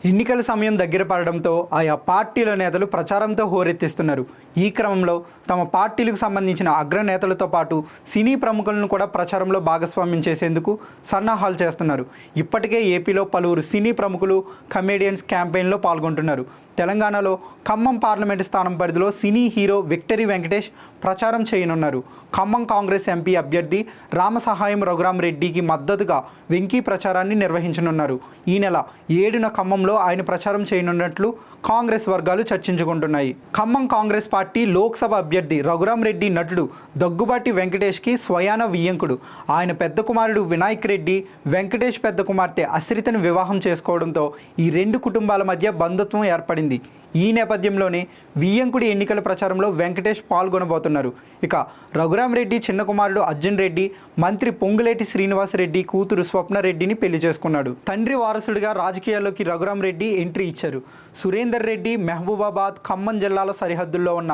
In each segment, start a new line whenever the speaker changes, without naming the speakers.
ఎన్నికల సమయం దగ్గర పడడంతో ఆయా పార్టీల నేతలు ప్రచారంతో హోరెత్తిస్తున్నారు. ఈ క్రమంలో తమ పార్టీలకు సంబంధించిన అగ్రనేతలతో పాటు సినీ ప్రముఖులను కూడా ప్రచారంలో భాగస్వామ్యం చేసేందుకు సన్నాహాలు చేస్తున్నారు. ఇప్పటికే ఏపీలో పలువురు సినీ ప్రముఖులు, కమెడియన్స్ క్యాంపెయిన్లో పాల్గొంటున్నారు. తెలంగాణలో ఖమ్మం పార్లమెంటు స్థానం పరిధిలో సినీ హీరో విక్టరీ వెంకటేష్ ప్రచారం చేయనున్నారు. ఖమ్మం కాంగ్రెస్ ఎంపీ అభ్యర్థి రామసహాయం రఘురామరెడ్డికి మద్దతుగా వెంకీ ప్రచారాన్ని నిర్వహించనున్నారు. ఈ నెల 7న ఖమ్మంలో ఆయన ప్రచారం చేయనున్నట్లు కాంగ్రెస్ వర్గాలు చర్చించుకుంటున్నాయి. ఖమ్మం కాంగ్రెస్ పార్టీ లోక్సభ అభ్యర్థి రఘురామరెడ్డి నటుడు దగ్గుబాటి వెంకటేష్కి స్వయాన వియ్యంకుడు. ఆయన పెద్ద కుమారుడు వినాయక్ రెడ్డి వెంకటేష్ పెద్ద కుమార్తె అశ్రితను వివాహం చేసుకోవడంతో ఈ రెండు కుటుంబాల మధ్య బంధుత్వం ఏర్పడింది. ఈ నేపథ్యంలోనే వియ్యంకుడి ఎన్నికల ప్రచారంలో వెంకటేష్ పాల్గొనబోతున్నారు. ఇక రఘురామరెడ్డి చిన్న కుమారుడు అర్జున్ రెడ్డి మంత్రి పొంగులేటి శ్రీనివాసరెడ్డి కూతురు స్వప్నరెడ్డిని పెళ్లి చేసుకున్నాడు. తండ్రి వారసుడిగా రాజకీయాల్లోకి రఘురామరెడ్డి ఎంట్రీ ఇచ్చారు. సురేందర్ రెడ్డి మహబూబాబాద్, ఖమ్మం జిల్లాల సరిహద్దుల్లో ఉన్న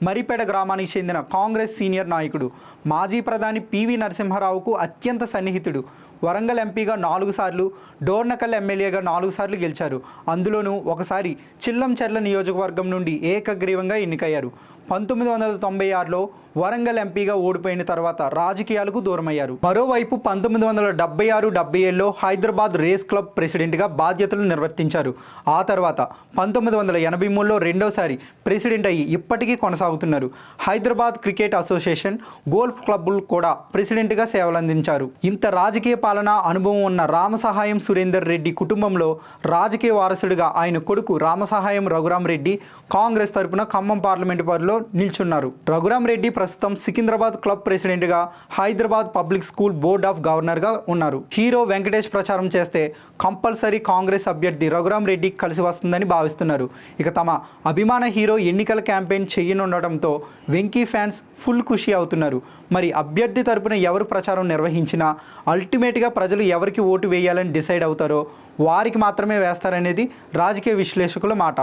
మరిపేట గ్రామానికి చెందిన కాంగ్రెస్ సీనియర్ నాయకుడు. మాజీ ప్రధాని పివి నరసింహారావుకు అత్యంత సన్నిహితుడు. వరంగల్ ఎంపీగా 4 సార్లు, డోర్నకల్ ఎమ్మెల్యేగా 4 సార్లు గెలిచారు. అందులోనూ ఒకసారి చిల్లంచెర్ల నియోజకవర్గం నుండి ఏకగ్రీవంగా ఎన్నికయ్యారు. 1996లో వరంగల్ ఎంపీగా ఓడిపోయిన తర్వాత రాజకీయాలకు దూరమయ్యారు. మరోవైపు 1976-77లో హైదరాబాద్ రేస్ క్లబ్ ప్రెసిడెంట్గా బాధ్యతలు నిర్వర్తించారు. ఆ తర్వాత 1983లో రెండోసారి ప్రెసిడెంట్ అయ్యి ఇప్పటికీ కొనసాగుతున్నారు. హైదరాబాద్ క్రికెట్ అసోసియేషన్, గోల్ఫ్ క్లబ్బులు కూడా ప్రెసిడెంట్గా సేవలందించారు. ఇంత రాజకీయ పాలన అనుభవం ఉన్న రామసహాయం సురేందర్ రెడ్డి కుటుంబంలో రాజకీయ వారసుడిగా ఆయన కొడుకు రామసహాయం రఘురామరెడ్డి కాంగ్రెస్ తరపున ఖమ్మం పార్లమెంటు పరిధిలో నిల్చున్నారు. రఘురామరెడ్డి ప్రస్తుతం సికింద్రాబాద్ క్లబ్ ప్రెసిడెంట్గా, Hyderabad public school board of గవర్నర్గా ఉన్నారు. హీరో వెంకటేష్ ప్రచారం చేస్తే కంపల్సరీ కాంగ్రెస్ అభ్యర్థి రఘురామరెడ్డికి కలిసి వస్తుందని భావిస్తున్నారు. ఇక తమ అభిమాన హీరో ఎన్నికల క్యాంపెయిన్ చేయనుండటంతో వెంకీ ఫ్యాన్స్ ఫుల్ ఖుషి అవుతున్నారు. మరి అభ్యర్థి తరపున ఎవరు ప్రచారం నిర్వహించినా అల్టిమేట్గా ప్రజలు ఎవరికి ఓటు వేయాలని డిసైడ్ అవుతారో వారికి మాత్రమే వేస్తారనేది రాజకీయ విశ్లేషకుల మాట.